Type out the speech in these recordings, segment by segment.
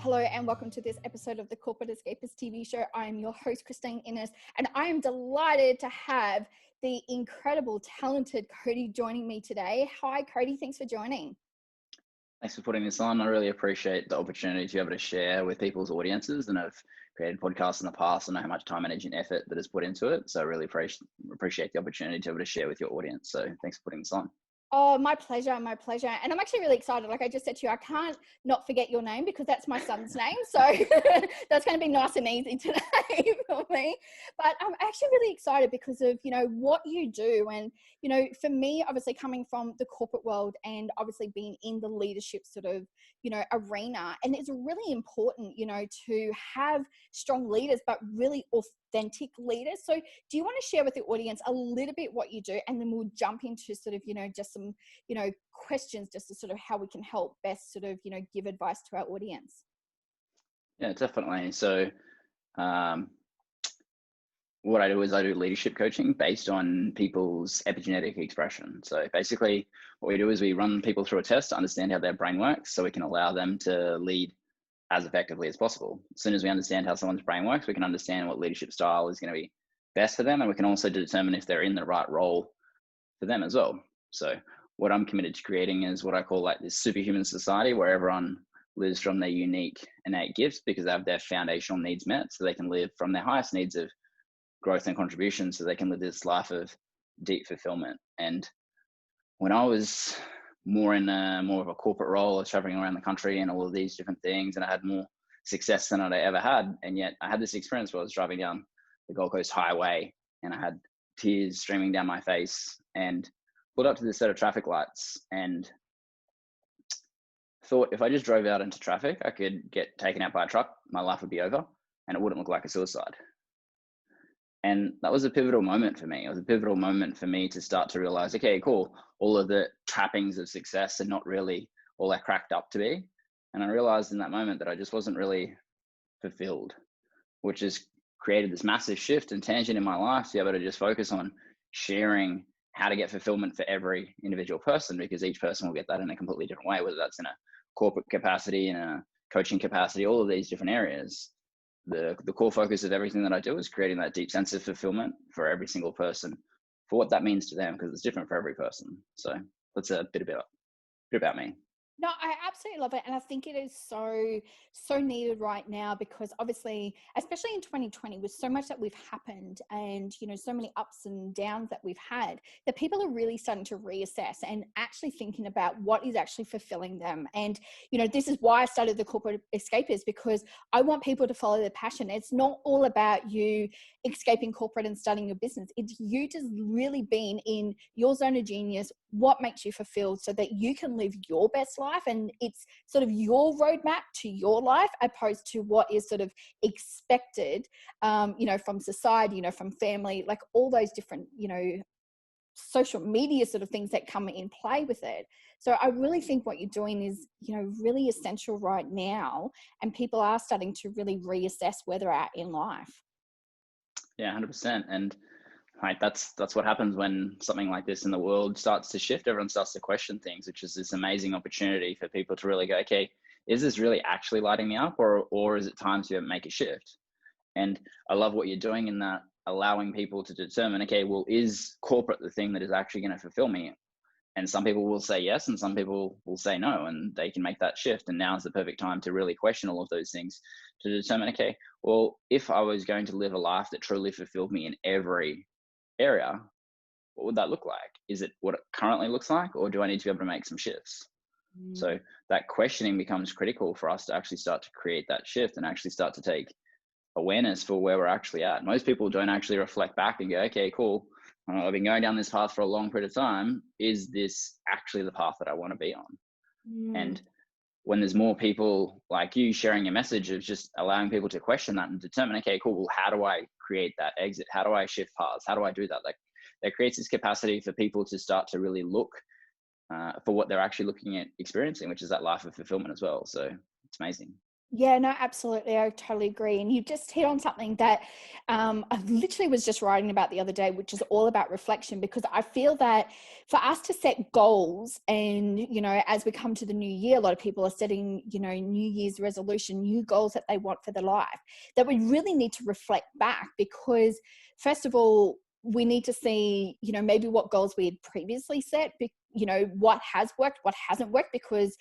Hello and welcome to this episode of the Corporate Escapists TV show. I am your host, Christine Innes, and I am delighted to have the incredible, talented Cody joining me today. Hi, Cody. Thanks for joining. Thanks for putting this on. I really appreciate the opportunity to be able to share with people's audiences, and I've created podcasts in the past. I know how much time, energy, and effort that is put into it. So I really appreciate the opportunity to be able to share with your audience. So thanks for putting this on. Oh, my pleasure, my pleasure. And I'm actually really excited. Like I just said to you, I can't not forget your name because that's my son's name. So that's going to be nice and easy today for me. But I'm actually really excited because of, what you do. And, for me, obviously coming from the corporate world and obviously being in the leadership sort of, arena. And it's really important, to have strong leaders, but really authentic leaders. So do you want to share with the audience a little bit what you do, and then we'll jump into sort of, just some, questions just to sort of how we can help best sort of, give advice to our audience? Yeah, definitely. So what I do is I do leadership coaching based on people's epigenetic expression. So basically what we do is we run people through a test to understand how their brain works so we can allow them to lead as effectively as possible. As soon as we understand how someone's brain works, we can understand what leadership style is going to be best for them, and we can also determine if they're in the right role for them as well. So what I'm committed to creating is what I call like this superhuman society where everyone lives from their unique innate gifts because they have their foundational needs met, so they can live from their highest needs of growth and contribution, so they can live this life of deep fulfillment. And when I was more of a corporate role, I was traveling around the country and all of these different things, and I had more success than I'd ever had. And yet I had this experience where I was driving down the Gold Coast highway and I had tears streaming down my face and pulled up to this set of traffic lights and thought if I just drove out into traffic, I could get taken out by a truck, my life would be over, and it wouldn't look like a suicide. And that was a pivotal moment for me. It was a pivotal moment for me to start to realize, okay, cool. All of the trappings of success are not really all they're cracked up to be. And I realized in that moment that I just wasn't really fulfilled, which has created this massive shift and tangent in my life to be able to just focus on sharing how to get fulfillment for every individual person, because each person will get that in a completely different way, whether that's in a corporate capacity, in a coaching capacity, all of these different areas. The core focus of everything that I do is creating that deep sense of fulfillment for every single person, for what that means to them, because it's different for every person. So that's a bit about me. No, I absolutely love it. And I think it is so needed right now because obviously, especially in 2020, with so much that we've happened and, so many ups and downs that we've had, that people are really starting to reassess and actually thinking about what is actually fulfilling them. And, this is why I started the Corporate Escapists, because I want people to follow their passion. It's not all about you escaping corporate and starting your business. It's you just really being in your zone of genius, what makes you fulfilled so that you can live your best life. And it's sort of your roadmap to your life, opposed to what is sort of expected, from society, from family, like all those different, social media sort of things that come in play with it. So I really think what you're doing is, really essential right now. And people are starting to really reassess where they're at in life. Yeah, 100%. And right, that's what happens when something like this in the world starts to shift. Everyone starts to question things, which is this amazing opportunity for people to really go, okay, is this really actually lighting me up, or is it time to make a shift? And I love what you're doing in that, allowing people to determine, okay, well, is corporate the thing that is actually going to fulfill me? And some people will say yes, and some people will say no, and they can make that shift. And now is the perfect time to really question all of those things to determine, okay, well, if I was going to live a life that truly fulfilled me in every area, what would that look like? Is it what it currently looks like, or do I need to be able to make some shifts? So that questioning becomes critical for us to actually start to create that shift and actually start to take awareness for where we're actually at. Most people don't actually reflect back and go, okay, cool, I've been going down this path for a long period of time. Is this actually the path that I want to be on? And when there's more people like you sharing your message of just allowing people to question that and determine, okay, cool, well, how do I create that exit? How do I shift paths? How do I do that? Like, that creates this capacity for people to start to really look for what they're actually looking at experiencing, which is that life of fulfillment as well. So it's amazing. Yeah, no, absolutely. I totally agree. And you just hit on something that I literally was just writing about the other day, which is all about reflection, because I feel that for us to set goals and, as we come to the new year, a lot of people are setting, New Year's resolution, new goals that they want for their life, that we really need to reflect back because, first of all, we need to see, maybe what goals we had previously set, what has worked, what hasn't worked, because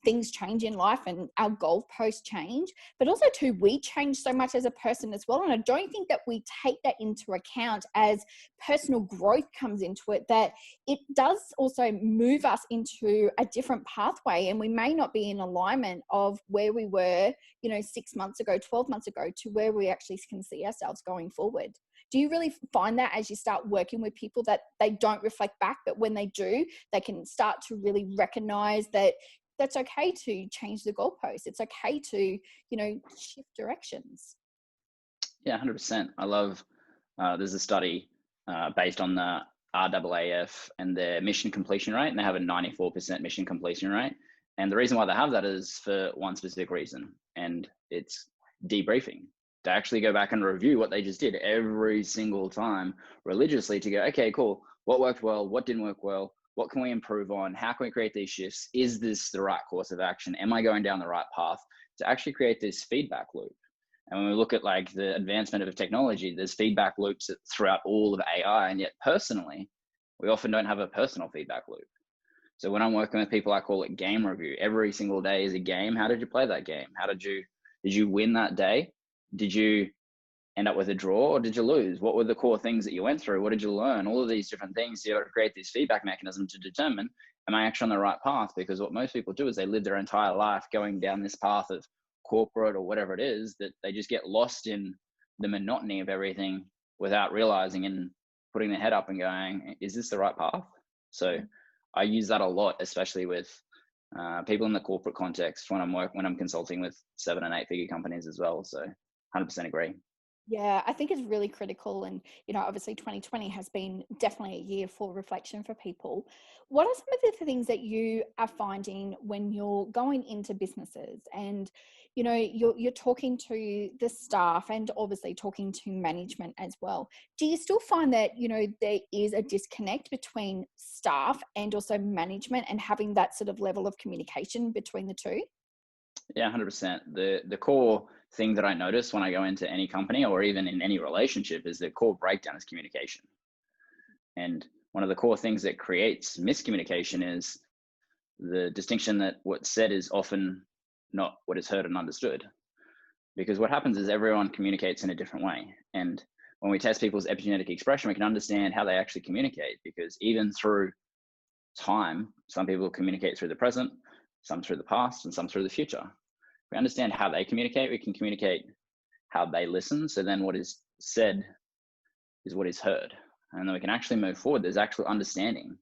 things change in life and our goalposts change, but also too, we change so much as a person as well. And I don't think that we take that into account as personal growth comes into it, that it does also move us into a different pathway. And we may not be in alignment of where we were, 6 months ago, 12 months ago, to where we actually can see ourselves going forward. Do you really find that as you start working with people that they don't reflect back, but when they do, they can start to really recognize that that's okay to change the goalposts? It's okay to, shift directions. Yeah, 100%. I love, there's a study based on the RAAF and their mission completion rate, and they have a 94% mission completion rate. And the reason why they have that is for one specific reason, and it's debriefing. To actually go back and review what they just did every single time religiously, to go, okay, cool, what worked well, what didn't work well, what can we improve on, how can we create these shifts, is this the right course of action, am I going down the right path, to actually create this feedback loop. And when we look at like the advancement of technology, there's feedback loops throughout all of AI, and yet personally, we often don't have a personal feedback loop. So when I'm working with people, I call it game review. Every single day is a game. How did you play that game? Did you win that day? Did you end up with a draw, or did you lose? What were the core things that you went through? What did you learn? All of these different things. You got to create this feedback mechanism to determine, am I actually on the right path? Because what most people do is they live their entire life going down this path of corporate or whatever it is, that they just get lost in the monotony of everything without realizing and putting their head up and going, is this the right path? So I use that a lot, especially with people in the corporate context when I'm consulting with 7 and 8 figure companies as well. So 100% agree. Yeah, I think it's really critical. And, obviously 2020 has been definitely a year for reflection for people. What are some of the things that you are finding when you're going into businesses and, you're talking to the staff and obviously talking to management as well? Do you still find that, there is a disconnect between staff and also management, and having that sort of level of communication between the two? Yeah, 100%. The core thing that I notice when I go into any company or even in any relationship is the core breakdown is communication. And one of the core things that creates miscommunication is the distinction that what's said is often not what is heard and understood. Because what happens is everyone communicates in a different way. And when we test people's epigenetic expression, we can understand how they actually communicate, because even through time, some people communicate through the present, some through the past, and some through the future. We understand how they communicate, we can communicate how they listen. So then what is said is what is heard. And then we can actually move forward. There's actual understanding.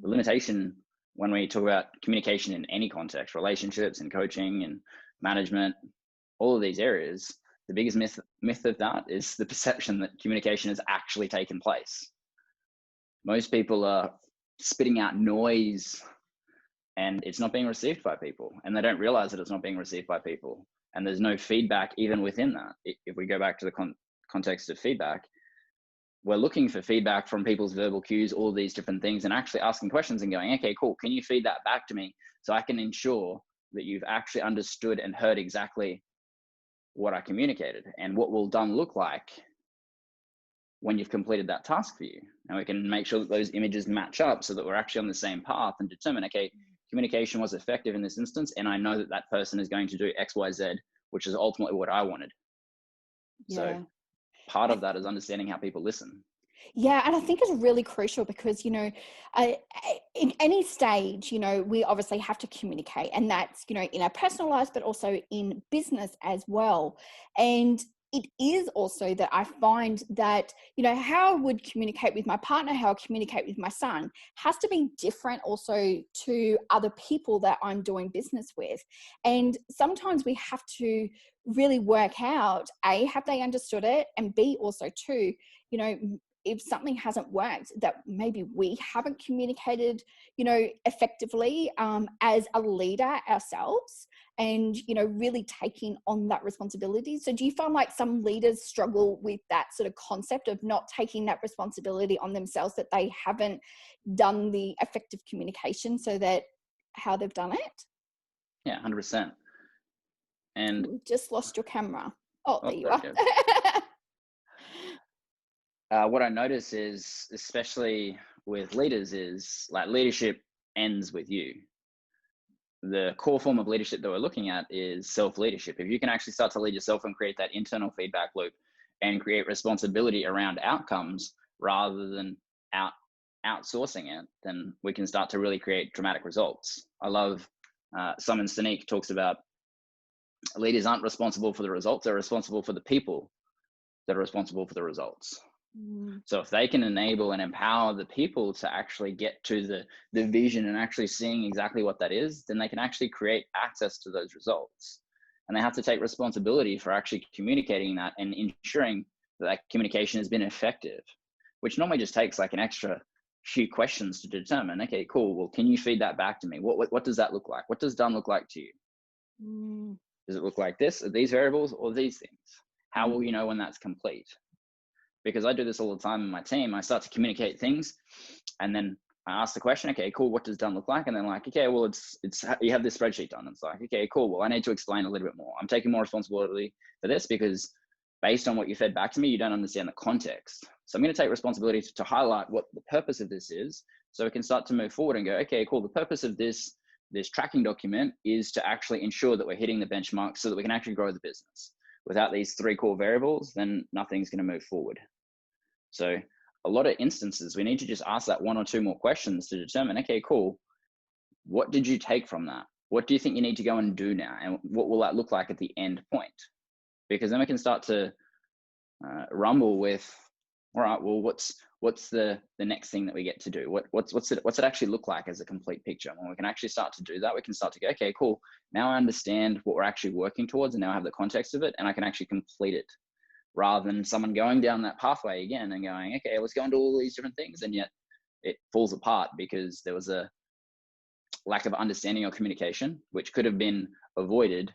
The limitation when we talk about communication in any context, relationships and coaching and management, all of these areas, the biggest myth of that is the perception that communication has actually taken place. Most people are spitting out noise and it's not being received by people, and they don't realize that it's not being received by people, and there's no feedback even within that. If we go back to the context of feedback, we're looking for feedback from people's verbal cues, all these different things, and actually asking questions and going, okay, cool, can you feed that back to me so I can ensure that you've actually understood and heard exactly what I communicated, and what will done look like when you've completed that task for you. And we can make sure that those images match up so that we're actually on the same path and determine, okay, communication was effective in this instance, and I know that that person is going to do X, Y, Z, which is ultimately what I wanted. Yeah. So part of that is understanding how people listen. Yeah, and I think it's really crucial because, in any stage, we obviously have to communicate, and that's, in our personal lives, but also in business as well. And it is also that I find that, how I would communicate with my partner, how I communicate with my son has to be different also to other people that I'm doing business with. And sometimes we have to really work out, A, have they understood it? And B, also too, if something hasn't worked, that maybe we haven't communicated, you know, effectively as a leader ourselves, and, you know, really taking on that responsibility. So do you find like some leaders struggle with that sort of concept of not taking that responsibility on themselves, that they haven't done the effective communication so that how they've done it? Yeah, 100%. And We've just lost your camera. Oh, there you there are. What I notice is, especially with leaders, is like leadership ends with you. The core form of leadership that we're looking at is self-leadership. If you can actually start to lead yourself and create that internal feedback loop and create responsibility around outcomes rather than outsourcing it, then we can start to really create dramatic results. I love Simon Sinek talks about leaders aren't responsible for the results, they're responsible for the people that are responsible for the results. So if they can enable and empower the people to actually get to the vision and actually seeing exactly what that is, then they can actually create access to those results. And they have to take responsibility for actually communicating that and ensuring that communication has been effective, which normally just takes like an extra few questions to determine, okay, cool, well, can you feed that back to me? What does that look like? What does done look like to you? Does it look like this, or these variables, or these things? How will you know when that's complete? Because I do this all the time in my team. I start to communicate things, and then I ask the question, okay, cool, what does done look like? And then like, okay, well, it's you have this spreadsheet done. It's like, okay, cool, well, I need to explain a little bit more. I'm taking more responsibility for this because based on what you fed back to me, you don't understand the context. So I'm going to take responsibility to highlight what the purpose of this is, so we can start to move forward and go, okay, cool, the purpose of this tracking document is to actually ensure that we're hitting the benchmark so that we can actually grow the business. Without these 3 core variables, then nothing's going to move forward. So a lot of instances, we need to just ask that 1 or 2 more questions to determine, okay, cool, what did you take from that? What do you think you need to go and do now? And what will that look like at the end point? Because then we can start to rumble with, all right, well, what's the next thing that we get to do? What's it actually look like as a complete picture? When we can actually start to do that, we can start to go, okay, cool, now I understand what we're actually working towards, and now I have the context of it, and I can actually complete it, rather than someone going down that pathway again and going, okay, let's go and do all these different things, and yet it falls apart because there was a lack of understanding or communication, which could have been avoided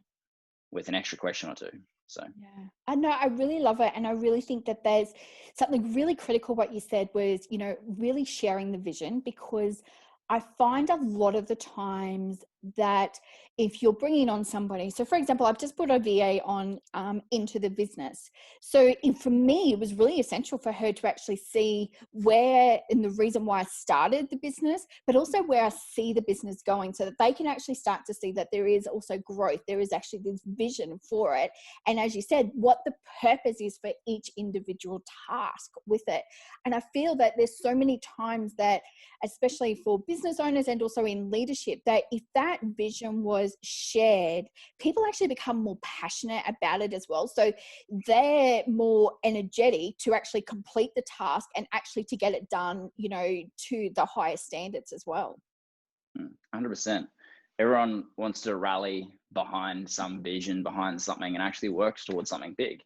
with an extra question or 2. So yeah, I know, I really love it. And I really think that there's something really critical. What you said was, you know, really sharing the vision, because I find a lot of the times that if you're bringing on somebody, so for example, I've just put a VA on into the business. So for me, it was really essential for her to actually see where, and the reason why I started the business, but also where I see the business going, so that they can actually start to see that there is also growth. There is actually this vision for it. And as you said, what the purpose is for each individual task with it. And I feel that there's so many times that, especially for business owners and also in leadership, that if that vision was shared, people actually become more passionate about it as well. So they're more energetic to actually complete the task and actually to get it done, you know, to the highest standards as well. 100%. Everyone wants to rally behind some vision, behind something, and actually works towards something big.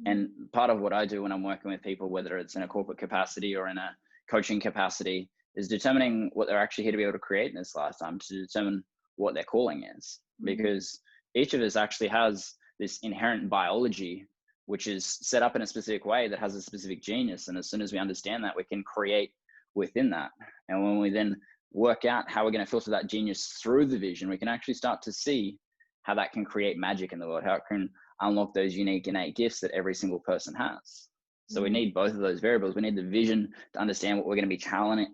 And part of what I do when I'm working with people, whether it's in a corporate capacity or in a coaching capacity, is determining what they're actually here to be able to create in this lifetime, to determine what their calling is. Because each of us actually has this inherent biology, which is set up in a specific way that has a specific genius. And as soon as we understand that, we can create within that. And when we then work out how we're going to filter that genius through the vision, we can actually start to see how that can create magic in the world, how it can unlock those unique innate gifts that every single person has. So we need both of those variables. We need the vision to understand what we're going to be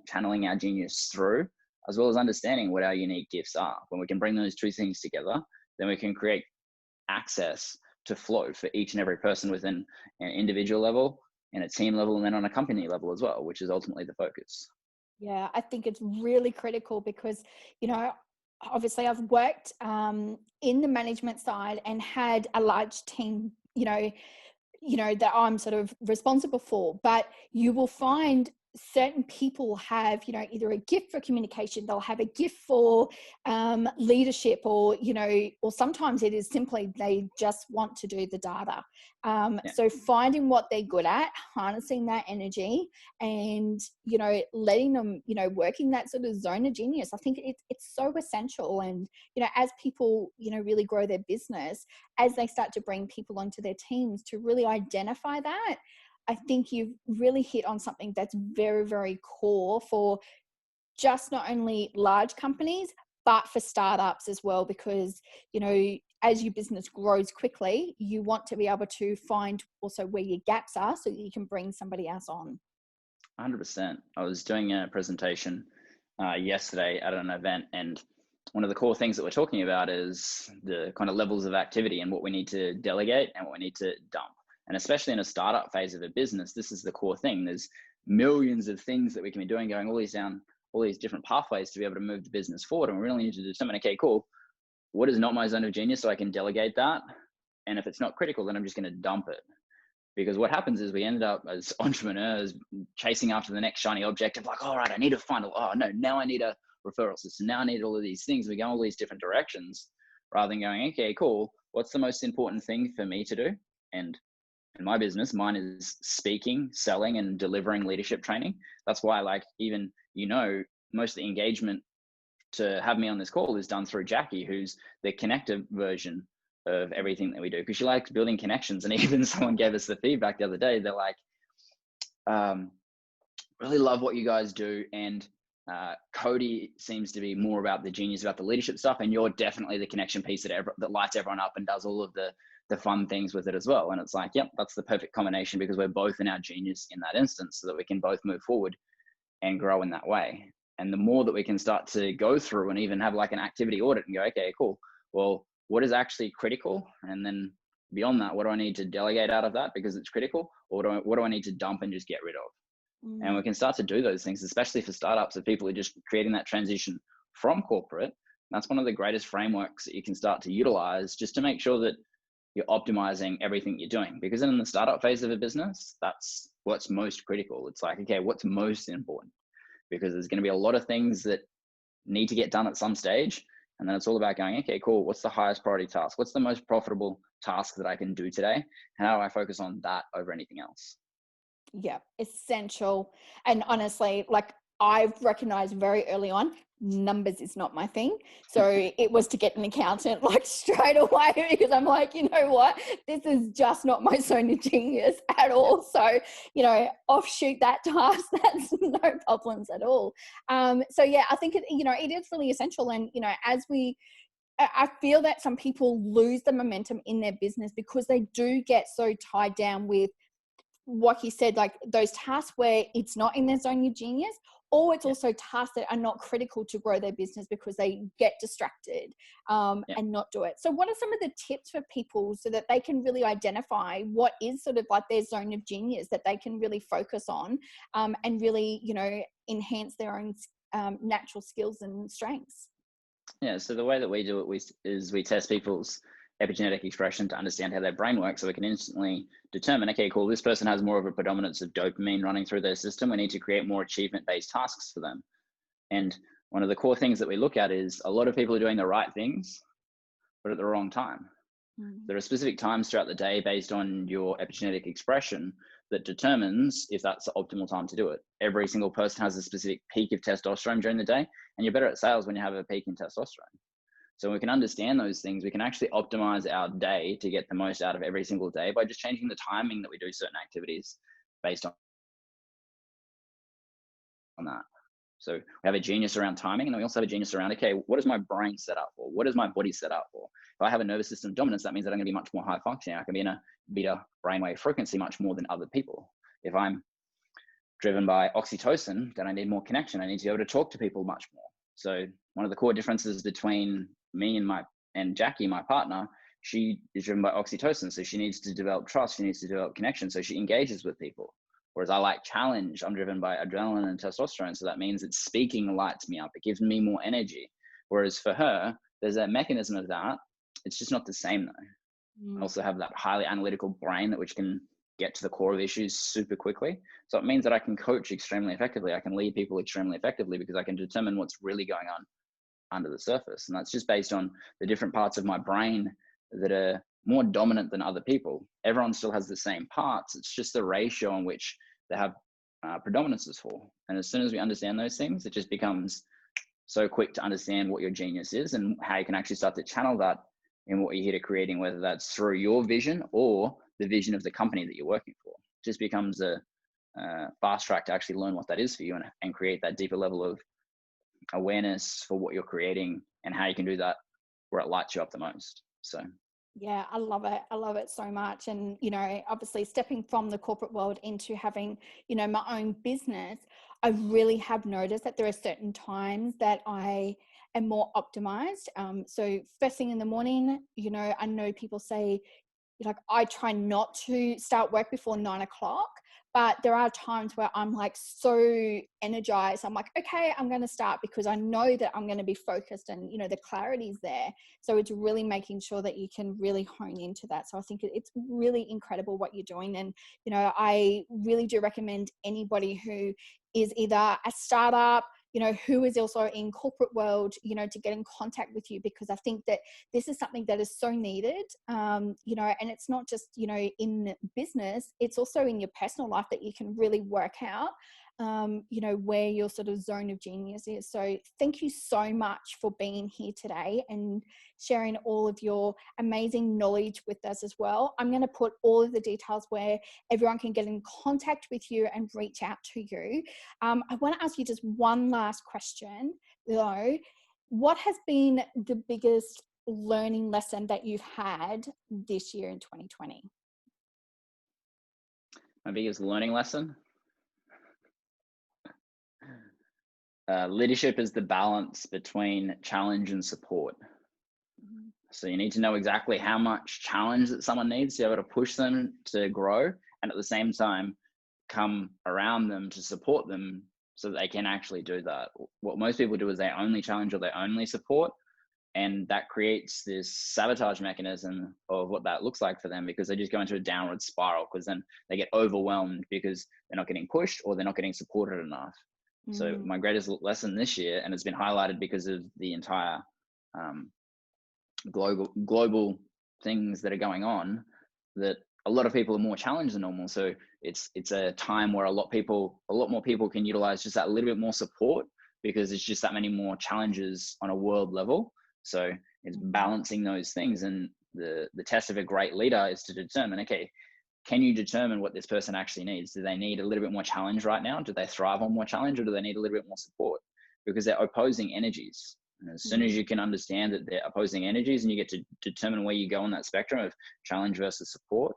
channeling our genius through, as well as understanding what our unique gifts are. When we can bring those 2 things together, then we can create access to flow for each and every person within an individual level, in a team level, and then on a company level as well, which is ultimately the focus. Yeah, I think it's really critical because, you know, obviously I've worked in the management side and had a large team, you know, that I'm sort of responsible for, but you will find certain people have, you know, either a gift for communication, they'll have a gift for leadership, or, you know, or sometimes it is simply they just want to do the data. So finding what they're good at, harnessing that energy, and, you know, letting them, you know, working that sort of zone of genius. I think it's so essential. And, you know, as people, you know, really grow their business, as they start to bring people onto their teams to really identify that, I think you've really hit on something that's very, very core for just not only large companies, but for startups as well. Because, you know, as your business grows quickly, you want to be able to find also where your gaps are so that you can bring somebody else on. 100%. I was doing a presentation yesterday at an event, and one of the core things that we're talking about is the kind of levels of activity and what we need to delegate and what we need to dump. And especially in a startup phase of a business, this is the core thing. There's millions of things that we can be doing, going all these different pathways to be able to move the business forward. And we really need to determine, okay, cool, what is not my zone of genius so I can delegate that? And if it's not critical, then I'm just going to dump it. Because what happens is we end up as entrepreneurs chasing after the next shiny object of like, all right, I need to find, now I need a referral system. Now I need all of these things. We go all these different directions rather than going, okay, cool, what's the most important thing for me to do? And in my business, mine is speaking, selling, and delivering leadership training. That's why, like, even, you know, most of the engagement to have me on this call is done through Jackie, who's the connector version of everything that we do, because she likes building connections. And even someone gave us the feedback the other day. They're like, really love what you guys do. And Cody seems to be more about the genius, about the leadership stuff. And you're definitely the connection piece that lights everyone up and does all of the fun things with it as well. And it's like, yep, that's the perfect combination, because we're both in our genius in that instance, so that we can both move forward and grow in that way. And the more that we can start to go through and even have like an activity audit and go, okay, cool, well, what is actually critical? And then beyond that, what do I need to delegate out of that because it's critical? Or what do I need to dump and just get rid of? And we can start to do those things, especially for startups, if people are just creating that transition from corporate. That's one of the greatest frameworks that you can start to utilize, just to make sure that you're optimizing everything you're doing. Because in the startup phase of a business, that's what's most critical. It's like, okay, what's most important? Because there's going to be a lot of things that need to get done at some stage. And then it's all about going, okay, cool, what's the highest priority task? What's the most profitable task that I can do today? How do I focus on that over anything else? Yeah, essential. And honestly, like, I've recognized very early on, numbers is not my thing. So it was to get an accountant like straight away, because I'm like, you know what, this is just not my zone of genius at all. So, you know, offshoot that task, that's no problems at all. So yeah, I think it is really essential. And, you know, I feel that some people lose the momentum in their business because they do get so tied down with what he said, like those tasks where it's not in their zone of genius, or it's also tasks that are not critical to grow their business because they get distracted and not do it. So what are some of the tips for people so that they can really identify what is sort of like their zone of genius that they can really focus on and really, you know, enhance their own natural skills and strengths? Yeah, so the way that we do it is we test people's epigenetic expression to understand how their brain works, so we can instantly determine, okay, cool, this person has more of a predominance of dopamine running through their system. We need to create more achievement-based tasks for them. And one of the core things that we look at is a lot of people are doing the right things, but at the wrong time. There are specific times throughout the day based on your epigenetic expression that determines if that's the optimal time to do it. Every single person has a specific peak of testosterone during the day, and you're better at sales when you have a peak in testosterone. So we can understand those things. We can actually optimize our day to get the most out of every single day by just changing the timing that we do certain activities based on that. So we have a genius around timing, and then we also have a genius around, okay, what is my brain set up for? What is my body set up for? If I have a nervous system dominance, that means that I'm going to be much more high functioning. I can be in a beta brainwave frequency much more than other people. If I'm driven by oxytocin, then I need more connection. I need to be able to talk to people much more. So one of the core differences between me and Jackie, my partner, she is driven by oxytocin. So she needs to develop trust. She needs to develop connection. So she engages with people. Whereas I like challenge. I'm driven by adrenaline and testosterone. So that means that speaking lights me up. It gives me more energy. Whereas for her, there's a mechanism of that. It's just not the same though. I also have that highly analytical brain which can get to the core of issues super quickly. So it means that I can coach extremely effectively. I can lead people extremely effectively because I can determine what's really going on under the surface. And that's just based on the different parts of my brain that are more dominant than other people. Everyone still has the same parts. It's just the ratio in which they have predominances for. And as soon as we understand those things, it just becomes so quick to understand what your genius is and how you can actually start to channel that in what you're here to creating, whether that's through your vision or the vision of the company that you're working for. It just becomes a fast track to actually learn what that is for you and create that deeper level of awareness for what you're creating and how you can do that where it lights you up the most. So yeah, I love it. I love it so much. And, you know, obviously stepping from the corporate world into having, you know, my own business, I really have noticed that there are certain times that I am more optimized. So first thing in the morning, you know, I know people say, like, I try not to start work before 9 o'clock, but there are times where I'm like so energized. I'm like, okay, I'm going to start because I know that I'm going to be focused and, you know, the clarity's there. So it's really making sure that you can really hone into that. So I think it's really incredible what you're doing. And, you know, I really do recommend anybody who is either a startup, you know, who is also in corporate world, you know, to get in contact with you, because I think that this is something that is so needed, you know, and it's not just, you know, in business, it's also in your personal life that you can really work out, you know, where your sort of zone of genius is. So thank you so much for being here today and sharing all of your amazing knowledge with us as well. I'm going to put all of the details where everyone can get in contact with you and reach out to you. I want to ask you just one last question, though. What has been the biggest learning lesson that you've had this year in 2020? my biggest learning lesson, leadership is the balance between challenge and support. So you need to know exactly how much challenge that someone needs to be able to push them to grow, and at the same time come around them to support them so that they can actually do that. What most people do is they only challenge or they only support, and that creates this sabotage mechanism of what that looks like for them, because they just go into a downward spiral, because then they get overwhelmed because they're not getting pushed or they're not getting supported enough. So my greatest lesson this year, and it's been highlighted because of the entire global things that are going on, that a lot of people are more challenged than normal. So it's a time where a lot more people can utilize just that little bit more support, because it's just that many more challenges on a world level. So it's balancing those things. And the test of a great leader is to determine, okay, can you determine what this person actually needs? Do they need a little bit more challenge right now? Do they thrive on more challenge, or do they need a little bit more support? Because they're opposing energies. And as soon as you can understand that they're opposing energies and you get to determine where you go on that spectrum of challenge versus support,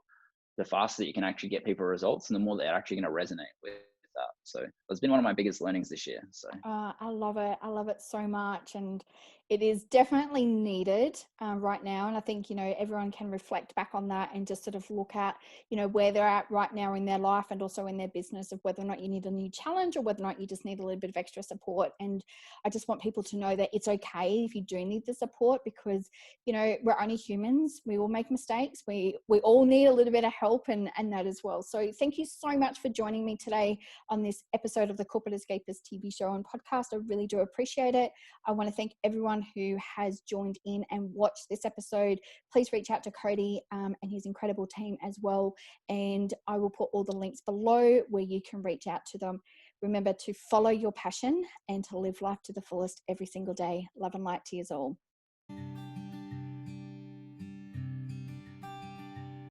the faster that you can actually get people results and the more they're actually going to resonate with that. So it's been one of my biggest learnings this year. So I love it. I love it so much. And it is definitely needed right now. And I think, you know, everyone can reflect back on that and just sort of look at, you know, where they're at right now in their life and also in their business, of whether or not you need a new challenge or whether or not you just need a little bit of extra support. And I just want people to know that it's okay if you do need the support, because, you know, we're only humans. We all make mistakes. We all need a little bit of help and that as well. So thank you so much for joining me today on this episode of the Corporate Escapists TV show and podcast. I really do appreciate it. I want to thank everyone who has joined in and watched this episode. Please reach out to Cody and his incredible team as well. And I will put all the links below where you can reach out to them. Remember to follow your passion and to live life to the fullest every single day. Love and light to you all.